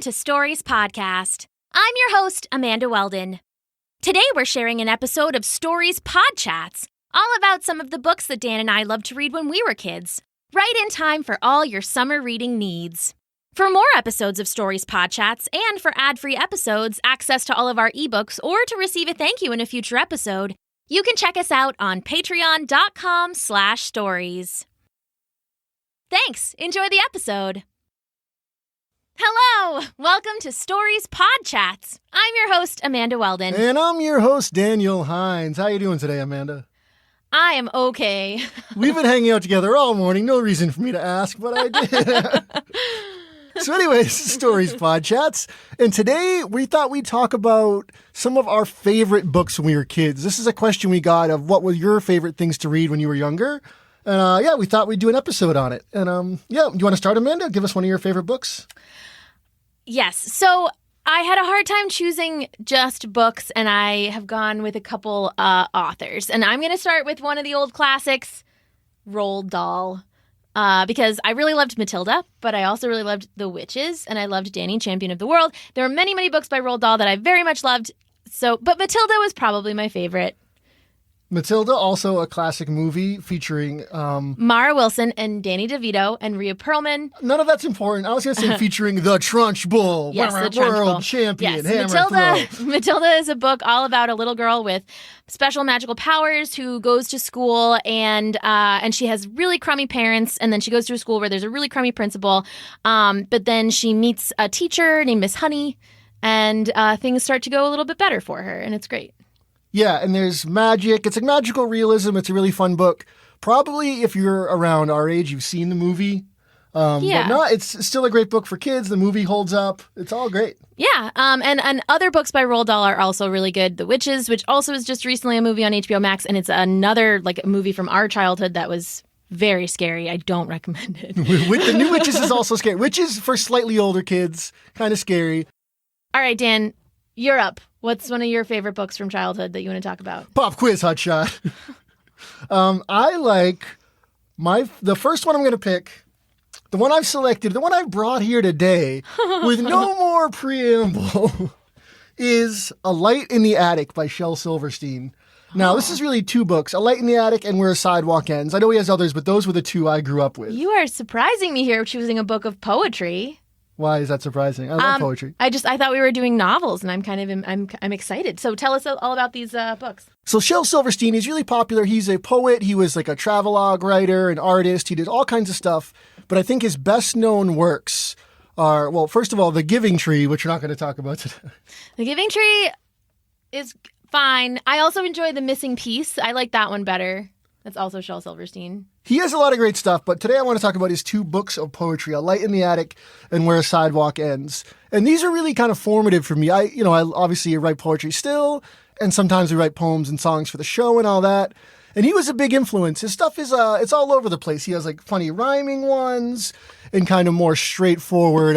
to Stories Podcast. I'm your host, Amanda Weldin. Today we're sharing an episode of Stories Podchats, all about some of the books that Dan and I loved to read when we were kids, right in time for all your summer reading needs. For more episodes of Stories Podchats and for ad-free episodes, access to all of our ebooks, or to receive a thank you in a future episode, you can check us out on patreon.com/stories. Thanks. Enjoy the episode. Hello! Welcome to Stories Podchats. I'm your host, Amanda Weldin. And I'm your host, Daniel Hinds. How you doing today, Amanda? I am okay. We've been hanging out together all morning. No reason for me to ask, but I did. So anyways, Stories Podchats. And today we thought we'd talk about some of our favorite books when we were kids. This is a question we got of what were your favorite things to read when you were younger. And we thought we'd do an episode on it. And do you want to start, Amanda? Give us one of your favorite books. Yes. So I had a hard time choosing just books, and I have gone with a couple authors. And I'm going to start with one of the old classics, Roald Dahl, because I really loved Matilda, but I also really loved The Witches, and I loved Danny, Champion of the World. There are many, many books by Roald Dahl that I very much loved. But Matilda was probably my favorite. Matilda, also a classic movie featuring Mara Wilson and Danny DeVito and Rhea Perlman. None of that's important. I was going to say featuring the Trunch Bull, yes, the Trunch world Bull. champion, yes, hammer throw. Matilda is a book all about a little girl with special magical powers who goes to school and she has really crummy parents, and then she goes to a school where there's a really crummy principal. But then she meets a teacher named Miss Honey, and things start to go a little bit better for her, and it's great. Yeah, and there's magic. It's like magical realism. It's a really fun book. Probably if you're around our age, you've seen the movie. But no, it's still a great book for kids. The movie holds up. It's all great. Yeah, and other books by Roald Dahl are also really good. The Witches, which also is just recently a movie on HBO Max, and it's another like a movie from our childhood that was very scary. I don't recommend it. With the new Witches is also scary. Witches for slightly older kids, kind of scary. All right, Dan, you're up. What's one of your favorite books from childhood that you want to talk about? Pop quiz, hotshot. I like the first one I'm going to pick, the one I've selected, the one I brought here today, with no more preamble, is A Light in the Attic by Shel Silverstein. Now, this is really two books, A Light in the Attic and Where a Sidewalk Ends. I know he has others, but those were the two I grew up with. You are surprising me here choosing a book of poetry. Why is that surprising? I love poetry. I thought we were doing novels, and I'm excited. So tell us all about these books. So Shel Silverstein, he's really popular. He's a poet. He was like a travelogue writer, an artist. He did all kinds of stuff. But I think his best known works are, well, first of all, The Giving Tree, which we're not going to talk about today. The Giving Tree is fine. I also enjoy The Missing Piece. I like that one better. That's also Shel Silverstein. He has a lot of great stuff, but today I want to talk about his two books of poetry, A Light in the Attic and Where a Sidewalk Ends. And these are really kind of formative for me. I obviously write poetry still, and sometimes we write poems and songs for the show and all that. And he was a big influence. His stuff is, it's all over the place. He has like funny rhyming ones and kind of more straightforward,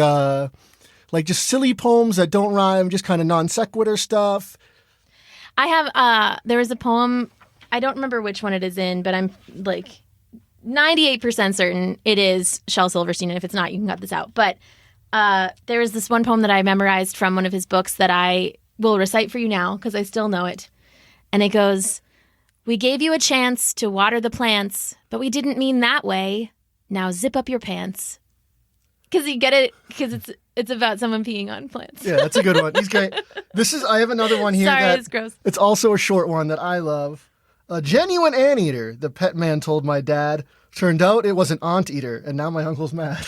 like just silly poems that don't rhyme, just kind of non sequitur stuff. I have, there was a poem, I don't remember which one it is in, but I'm like 98% certain it is Shel Silverstein. And if it's not, you can cut this out. But there is this one poem that I memorized from one of his books that I will recite for you now because I still know it. And it goes, "We gave you a chance to water the plants, but we didn't mean that way. Now zip up your pants." Because you get it, because it's about someone peeing on plants. Yeah, that's a good one. He's great. I have another one here. Sorry, it's gross. It's also a short one that I love. A genuine anteater, the pet man told my dad. Turned out it was an aunt eater, and now my uncle's mad.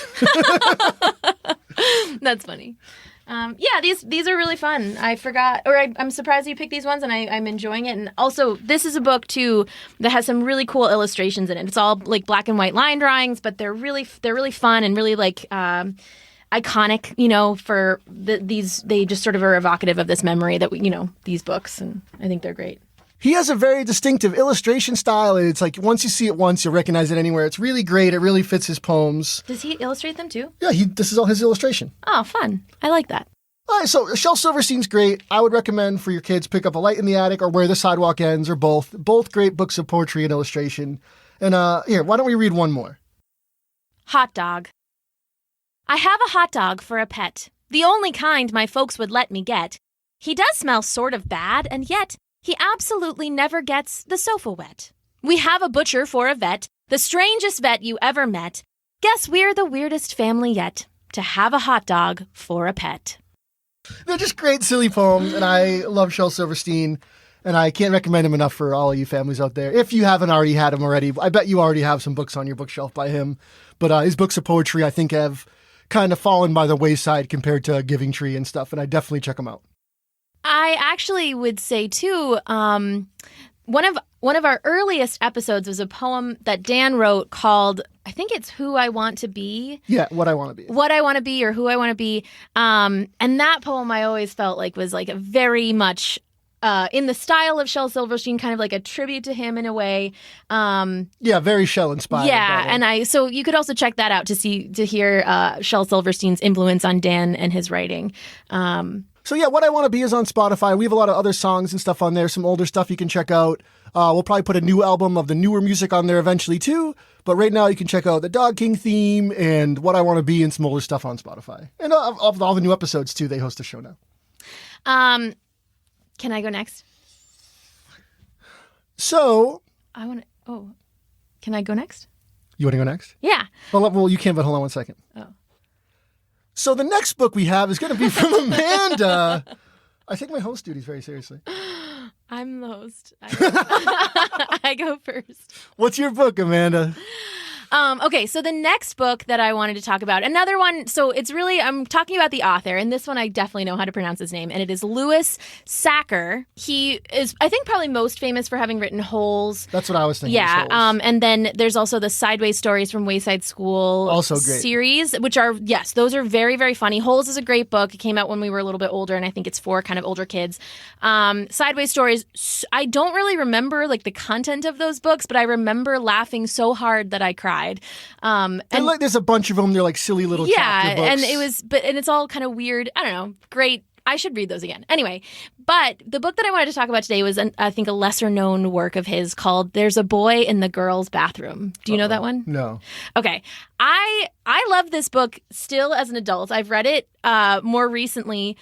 That's funny. These are really fun. I forgot, or I'm surprised you picked these ones, and I'm enjoying it. And also, this is a book too that has some really cool illustrations in it. It's all like black and white line drawings, but they're really fun and really like iconic. For these, they just sort of are evocative of this memory that these books, and I think they're great. He has a very distinctive illustration style, and it's like once you see it once, you'll recognize it anywhere. It's really great. It really fits his poems. Does he illustrate them too? Yeah, this is all his illustration. Oh, fun. I like that. All right, so Shel Silverstein's great. I would recommend for your kids pick up A Light in the Attic or Where the Sidewalk Ends, or both. Both great books of poetry and illustration. And here, why don't we read one more? Hot dog. I have a hot dog for a pet. the only kind my folks would let me get. He does smell sort of bad, and yet he absolutely never gets the sofa wet. We have a butcher for a vet, the strangest vet you ever met. Guess we're the weirdest family yet to have a hot dog for a pet. They're just great, silly poems, and I love Shel Silverstein, and I can't recommend him enough for all of you families out there. If you haven't already had him already, I bet you already have some books on your bookshelf by him, but his books of poetry, I think, have kind of fallen by the wayside compared to Giving Tree and stuff, and I definitely check them out. I actually would say, too, one of our earliest episodes was a poem that Dan wrote called, I think it's Who I Want to Be. Yeah, What I Want to Be. What I Want to Be or Who I Want to Be. And that poem I always felt like was like a very much in the style of Shel Silverstein, kind of like a tribute to him in a way. Yeah, very Shel inspired. Yeah, and so you could also check that out to hear Shel Silverstein's influence on Dan and his writing. So yeah, What I Want to Be is on Spotify. We have a lot of other songs and stuff on there, some older stuff you can check out. We'll probably put a new album of the newer music on there eventually too. But right now you can check out the Dog King theme and What I Want to Be and some older stuff on Spotify. And of all the new episodes too, they host a show now. Can I go next? So... Can I go next? You want to go next? Yeah. Well, you can, but hold on 1 second. Oh. So the next book we have is going to be from Amanda. I take my host duties very seriously. I'm the host. I go first. What's your book, Amanda? Okay, so the next book that I wanted to talk about, another one, so it's really, I'm talking about the author, and this one I definitely know how to pronounce his name, and it is Louis Sachar. He is, I think, probably most famous for having written Holes. That's what I was thinking. Yeah, and then there's also the Sideways Stories from Wayside School also great series, which are, yes, those are very, very funny. Holes is a great book. It came out when we were a little bit older, and I think it's for kind of older kids. Sideways Stories, I don't really remember like the content of those books, but I remember laughing so hard that I cried. And like, there's a bunch of them. They're like silly little chapter books. And it was, and it's all kind of weird. I don't know. Great. I should read those again. Anyway, but the book that I wanted to talk about today was, I think, a lesser known work of his called "There's a Boy in the Girl's Bathroom." Do you know that one? No. Okay. I love this book still as an adult. I've read it more recently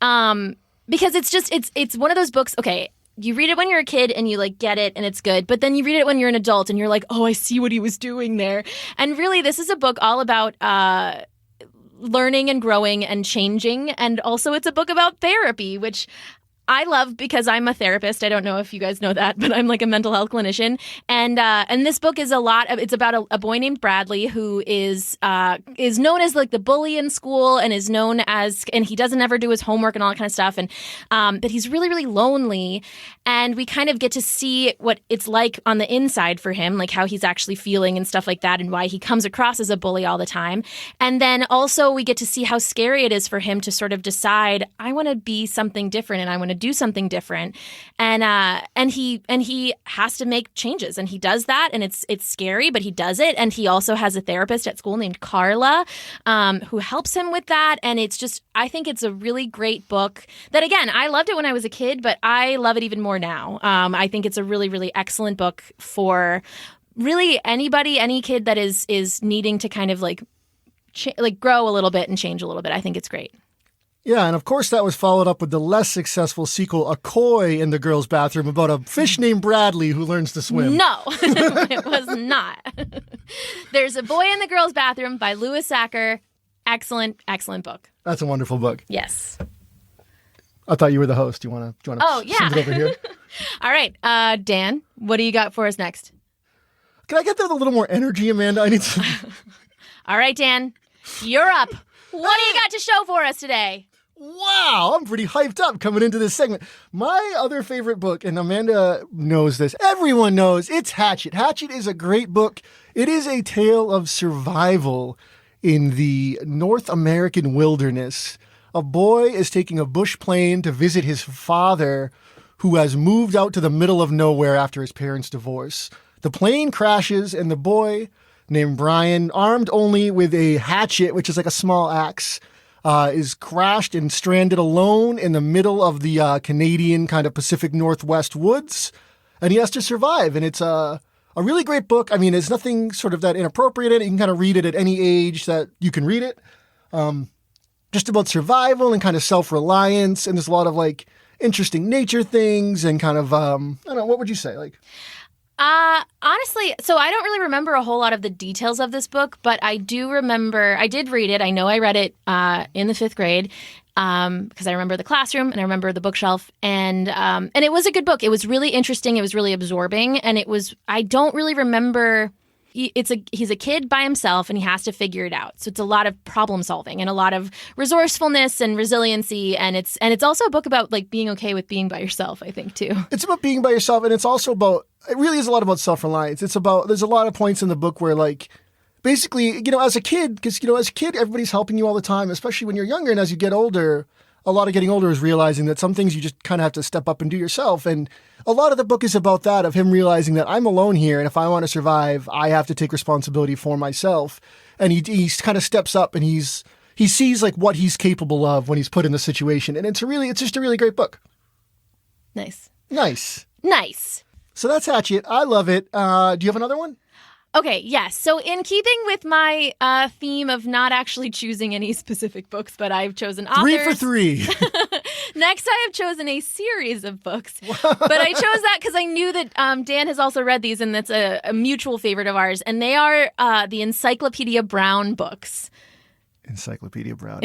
because it's one of those books. Okay. You read it when you're a kid and you like get it and it's good, but then you read it when you're an adult and you're like, oh, I see what he was doing there. And really, this is a book all about learning and growing and changing. And also it's a book about therapy, which I love because I'm a therapist. I don't know if you guys know that, but I'm like a mental health clinician. And this book is it's about a boy named Bradley who is known as like the bully in school and is known as, and he doesn't ever do his homework and all that kind of stuff. And but he's really, really lonely. And we kind of get to see what it's like on the inside for him, like how he's actually feeling and stuff like that, and why he comes across as a bully all the time. And then also we get to see how scary it is for him to sort of decide, I want to be something different and I want to do something different. And he has to make changes, and he does that, and it's scary, but he does it. And he also has a therapist at school named Carla who helps him with that. And it's just, I think it's a really great book that, again, I loved it when I was a kid, but I love it even more now. I think it's a really, really excellent book for really anybody, any kid that is needing to kind of like grow a little bit and change a little bit. I think it's great. Yeah, and of course that was followed up with the less successful sequel, A Koi in the Girl's Bathroom, about a fish named Bradley who learns to swim. No, it was not. There's a Boy in the Girl's Bathroom by Louis Sachar. Excellent, excellent book. That's a wonderful book. Yes. I thought you were the host. Do you want to send it over here? All right. Dan, what do you got for us next? Can I get there with a little more energy, Amanda? I need some... All right, Dan, you're up. What do you got to show for us today? Wow, I'm pretty hyped up coming into this segment. My other favorite book, and Amanda knows this, everyone knows, it's Hatchet. Hatchet is a great book. It is a tale of survival in the North American wilderness. A boy is taking a bush plane to visit his father, who has moved out to the middle of nowhere after his parents' divorce. The plane crashes, and the boy, named Brian, armed only with a hatchet, which is like a small axe, is crashed and stranded alone in the middle of the Canadian kind of Pacific Northwest woods, and he has to survive. And it's a really great book. I mean, there's nothing sort of that inappropriate in it. You can kind of read it at any age that you can read it. just about survival and kind of self-reliance. And there's a lot of like interesting nature things and kind of, I don't know, what would you say? Like, honestly, so I don't really remember a whole lot of the details of this book, but I do remember, I did read it. I know I read it in the 5th grade because I remember the classroom and I remember the bookshelf, and it was a good book. It was really interesting. It was really absorbing, and I don't really remember. He's a kid by himself and he has to figure it out. So it's a lot of problem solving and a lot of resourcefulness and resiliency, and it's also a book about like being okay with being by yourself, I think, too. It's about being by yourself, and it's also about, it really is a lot about self-reliance. It's about, there's a lot of points in the book where like, basically, as a kid, because, as a kid, everybody's helping you all the time, especially when you're younger, and as you get older, a lot of getting older is realizing that some things you just kind of have to step up and do yourself. And a lot of the book is about that, of him realizing that I'm alone here, and if I want to survive, I have to take responsibility for myself. And he kind of steps up, and he sees like what he's capable of when he's put in the situation. And it's just a really great book. Nice. So that's Hatchet. I love it. Do you have another one? Okay, yes. So in keeping with my theme of not actually choosing any specific books, but I've chosen authors. 3 for 3. Next, I have chosen a series of books. But I chose that because I knew that Dan has also read these, and that's a mutual favorite of ours. And they are the Encyclopedia Brown books. Encyclopedia Brown.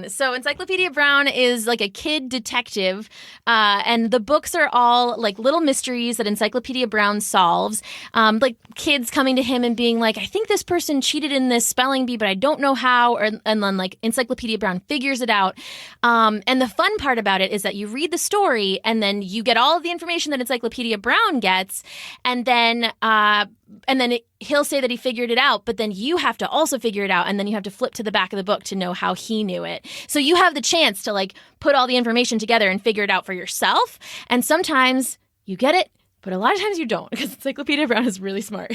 So Encyclopedia Brown is like a kid detective, and the books are all like little mysteries that Encyclopedia Brown solves. Like kids coming to him and being like, I think this person cheated in this spelling bee, but I don't know how. And then like Encyclopedia Brown figures it out. And the fun part about it is that you read the story and then you get all of the information that Encyclopedia Brown gets, and then he'll say that he figured it out, but then you have to also figure it out, and then you have to flip to the back of the book to know how he knew it. So you have the chance to like put all the information together and figure it out for yourself. And sometimes you get it, but a lot of times you don't, because Encyclopedia Brown is really smart.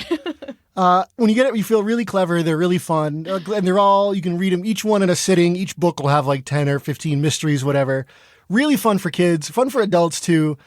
When you get it, you feel really clever. They're really fun. And you can read them each one in a sitting. Each book will have like 10 or 15 mysteries, whatever. Really fun for kids, fun for adults too.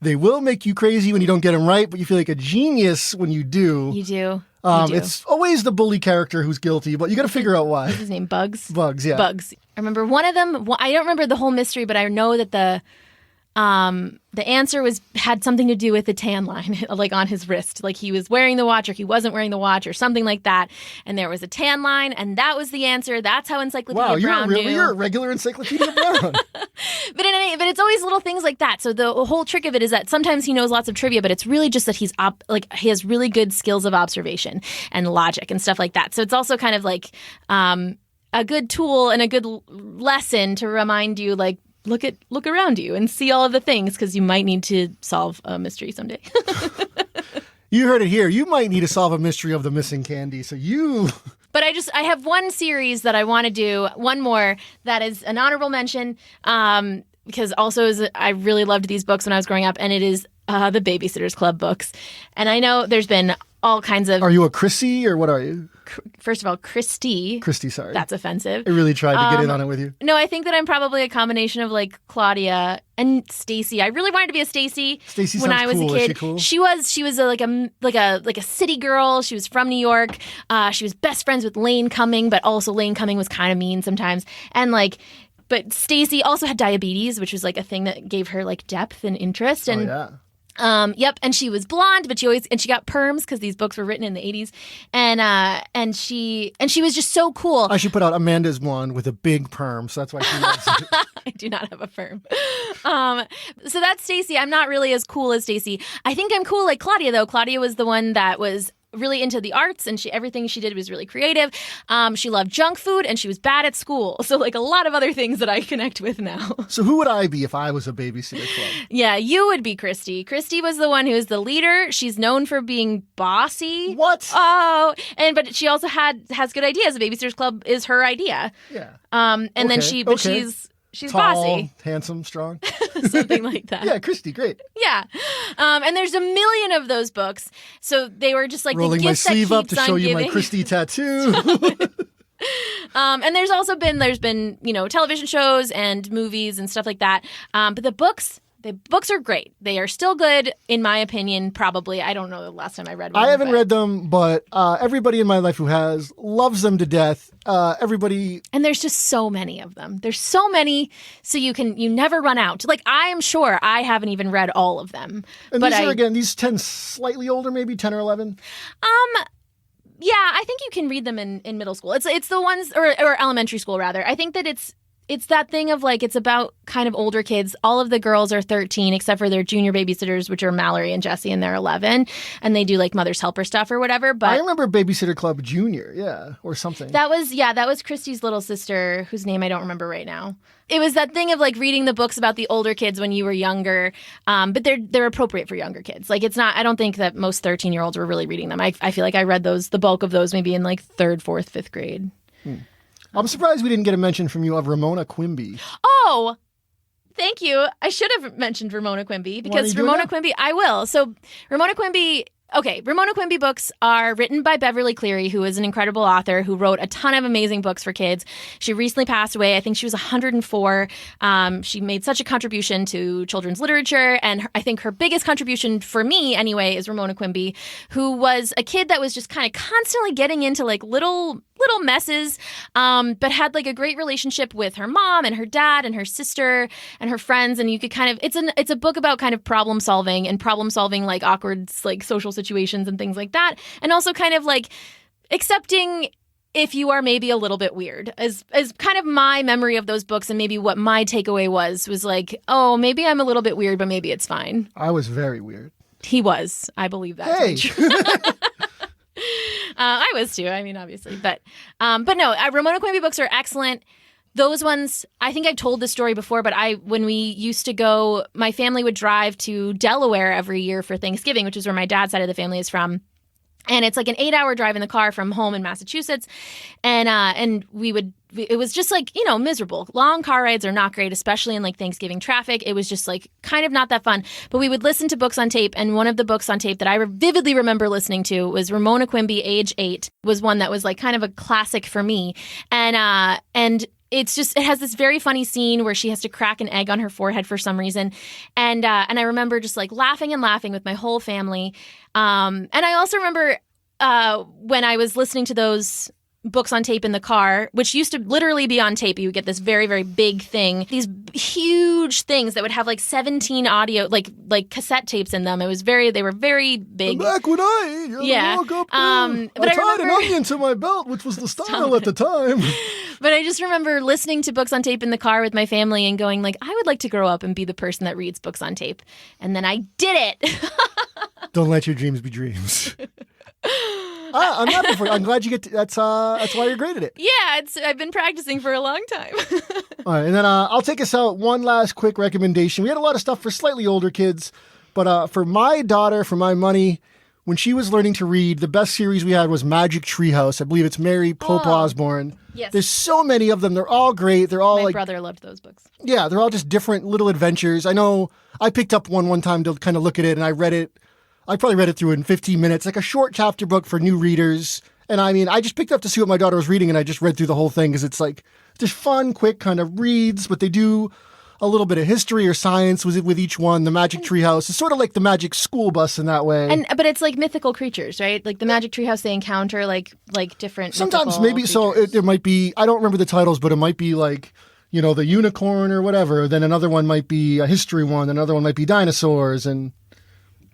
They will make you crazy when you don't get them right, but you feel like a genius when you do. You do. It's always the bully character who's guilty, but you got to figure out why. What's his name? Bugs? Bugs, yeah. Bugs. I remember one of them. I don't remember the whole mystery, but I know that the answer had something to do with the tan line, like on his wrist. Like he was wearing the watch or he wasn't wearing the watch or something like that. And there was a tan line, and that was the answer. That's how Encyclopedia Brown knew. You're a regular Encyclopedia Brown. But it's always little things like that. So the whole trick of it is that sometimes he knows lots of trivia, but it's really just that he has really good skills of observation and logic and stuff like that. So it's also kind of like a good tool and a good lesson to remind you, like, look around you and see all of the things, because you might need to solve a mystery someday. You heard it here. You might need to solve a mystery of the missing candy. But I have one series that I want to do, one more, that is an honorable mention, because also I really loved these books when I was growing up, and it is the Babysitter's Club books. And I know there's been all kinds of... Are you a Chrissy, or what are you? First of all, Christy. Christy, sorry. That's offensive. I really tried to get in on it with you. No, I think that I'm probably a combination of like Claudia and Stacy. I really wanted to be a Stacy when I was cool. a kid. Is she cool? She was like a city girl. She was from New York. She was best friends with Lane Cumming, but also Lane Cumming was kind of mean sometimes. And but Stacy also had diabetes, which was like a thing that gave her like depth and interest. And yeah. Yep, and she was blonde, but she got perms because these books were written in the 80s, and she was just so cool. I should put out Amanda's blonde with a big perm, so that's why she loves it. I do not have a perm. So that's Stacy. I'm not really as cool as Stacy. I think I'm cool like Claudia, though. Claudia was the one that was really into the arts, and everything she did was really creative. She loved junk food, and she was bad at school. So like a lot of other things that I connect with now. So who would I be if I was a babysitter club? Yeah, you would be Christy. Christy was the one who was the leader. She's known for being bossy. What? Oh, but she also has good ideas. The Babysitter's Club is her idea. Yeah. Then she's tall, bossy. Handsome, strong. Something like that. Yeah, Christy, great. Yeah. And there's a million of those books. So they were just like rolling the my gifts sleeve that up to show you my Christy tattoo. And there's been television shows and movies and stuff like that. But the books, The books are great. They are still good, in my opinion, probably. I don't know the last time I read one. I haven't read them, but everybody in my life who has loves them to death. Everybody... And there's just so many of them. There's so many, so you never run out. Like, I am sure I haven't even read all of them. And but these are, again, these 10 slightly older, maybe 10 or 11? Yeah, I think you can read them in middle school. It's the ones, or elementary school, rather. I think that it's that thing of, like, it's about kind of older kids. All of the girls are 13, except for their junior babysitters, which are Mallory and Jessie, and they're 11. And they do, like, Mother's Helper stuff or whatever. But I remember Babysitter Club Junior, yeah, or something. That was Christy's little sister, whose name I don't remember right now. It was that thing of, like, reading the books about the older kids when you were younger, but they're appropriate for younger kids. Like, it's not, I don't think that most 13-year-olds were really reading them. I feel like I read the bulk of those maybe in, like, 3rd, 4th, 5th grade. I'm surprised we didn't get a mention from you of Ramona Quimby. Oh, thank you. I should have mentioned Ramona Quimby because Ramona Quimby, I will. So Ramona Quimby books are written by Beverly Cleary, who is an incredible author who wrote a ton of amazing books for kids. She recently passed away. I think she was 104. She made such a contribution to children's literature. And I think her biggest contribution for me, anyway, is Ramona Quimby, who was a kid that was just kind of constantly getting into, like, little messes, but had, like, a great relationship with her mom and her dad and her sister and her friends. And you could kind of, it's a book about kind of problem solving, like, awkward, like, social situations and things like that. And also kind of, like, accepting if you are maybe a little bit weird, as kind of my memory of those books. And maybe what my takeaway was like, oh, maybe I'm a little bit weird, but maybe it's fine. I was very weird. He was. I believe that. Hey. I was too. I mean, obviously, but no, Ramona Quimby books are excellent. Those ones, I think I've told this story before, but when we used to go, my family would drive to Delaware every year for Thanksgiving, which is where my dad's side of the family is from. And it's like an 8-hour drive in the car from home in Massachusetts. And it was just, like, you know, miserable. Long car rides are not great, especially in, like, Thanksgiving traffic. It was just, like, kind of not that fun. But we would listen to books on tape. And one of the books on tape that I vividly remember listening to was Ramona Quimby, Age 8, was one that was, like, kind of a classic for me. And it has this very funny scene where she has to crack an egg on her forehead for some reason. And I remember just, like, laughing with my whole family. And I also remember when I was listening to those books on tape in the car, which used to literally be on tape. You would get this very, very big thing, these huge things that would have, like, 17 audio, like cassette tapes in them. They were very big. Back when I woke up, I tied an onion to my belt, which was the style at the time. But I just remember listening to books on tape in the car with my family and going, like, I would like to grow up and be the person that reads books on tape. And then I did it. Don't let your dreams be dreams. I'm happy for you. I'm glad you get to, that's why you're great at it. Yeah, I've been practicing for a long time. All right, and then I'll take us out. One last quick recommendation. We had a lot of stuff for slightly older kids, but for my daughter, for my money, when she was learning to read, the best series we had was Magic Treehouse. I believe it's Mary Pope Osborne. Yes. There's so many of them. They're all great. They're all my brother loved those books. Yeah, they're all just different little adventures. I know I picked up one time to kind of look at it, and I read it. I probably read it through in 15 minutes, like a short chapter book for new readers. And I mean, I just picked up to see what my daughter was reading, and I just read through the whole thing because it's like just fun, quick kind of reads, but they do a little bit of history or science with each one. The Magic Treehouse is sort of like the Magic School Bus in that way. But it's like mythical creatures, right? Like the Magic Treehouse, they encounter like different. Sometimes maybe creatures. So it might be. I don't remember the titles, but it might be like, you know, the unicorn or whatever. Then another one might be a history one. Another one might be dinosaurs and.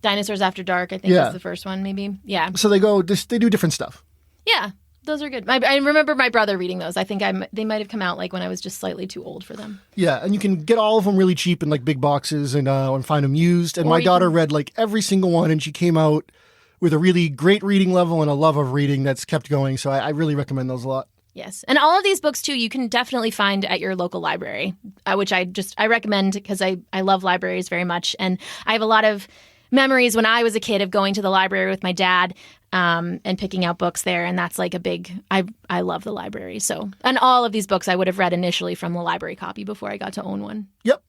Dinosaurs After Dark, I think, is the first one, maybe. Yeah. So they do different stuff. Yeah, those are good. I remember my brother reading those. I think they might have come out like when I was just slightly too old for them. Yeah, and you can get all of them really cheap in like big boxes and find them used. And my daughter read like every single one, and she came out with a really great reading level and a love of reading that's kept going. So I really recommend those a lot. Yes. And all of these books, too, you can definitely find at your local library, which I recommend because I love libraries very much. And I have a lot of memories when I was a kid of going to the library with my dad and picking out books there. And that's like a big, I love the library. So, and all of these books I would have read initially from the library copy before I got to own one. Yep.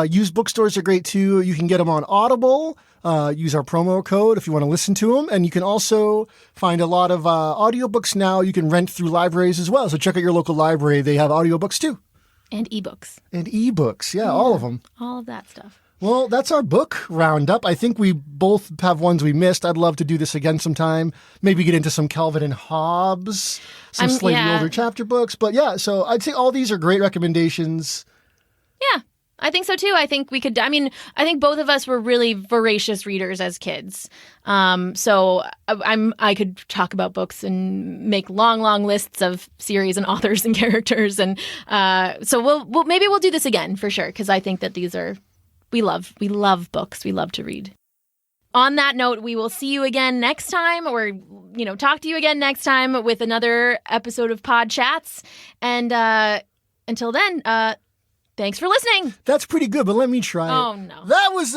Used bookstores are great too. You can get them on Audible. Use our promo code if you want to listen to them. And you can also find a lot of audiobooks now you can rent through libraries as well. So check out your local library. They have audiobooks too. And ebooks. And ebooks. Yeah, all of them. All of that stuff. Well, that's our book roundup. I think we both have ones we missed. I'd love to do this again sometime. Maybe get into some Calvin and Hobbes, some slightly older chapter books. But yeah, so I'd say all these are great recommendations. Yeah, I think so too. I think we could, I think both of us were really voracious readers as kids. So I could talk about books and make long lists of series and authors and characters. And so maybe we'll do this again for sure. Because I think that these are, we love books. We love to read. On that note, we will see you again next time, or, talk to you again next time with another episode of Podchats. And until then, thanks for listening. That's pretty good, but let me try it. Oh, no. That was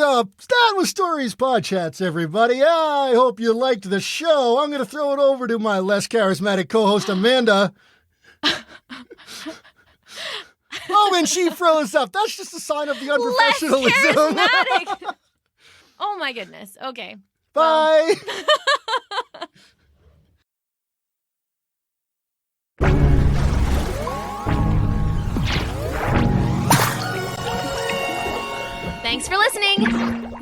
Stories Podchats, everybody. I hope you liked the show. I'm going to throw it over to my less charismatic co-host, Amanda. Oh, and she froze up. That's just a sign of the unprofessionalism. Less charismatic. Oh, my goodness. Okay. Bye. Thanks for listening.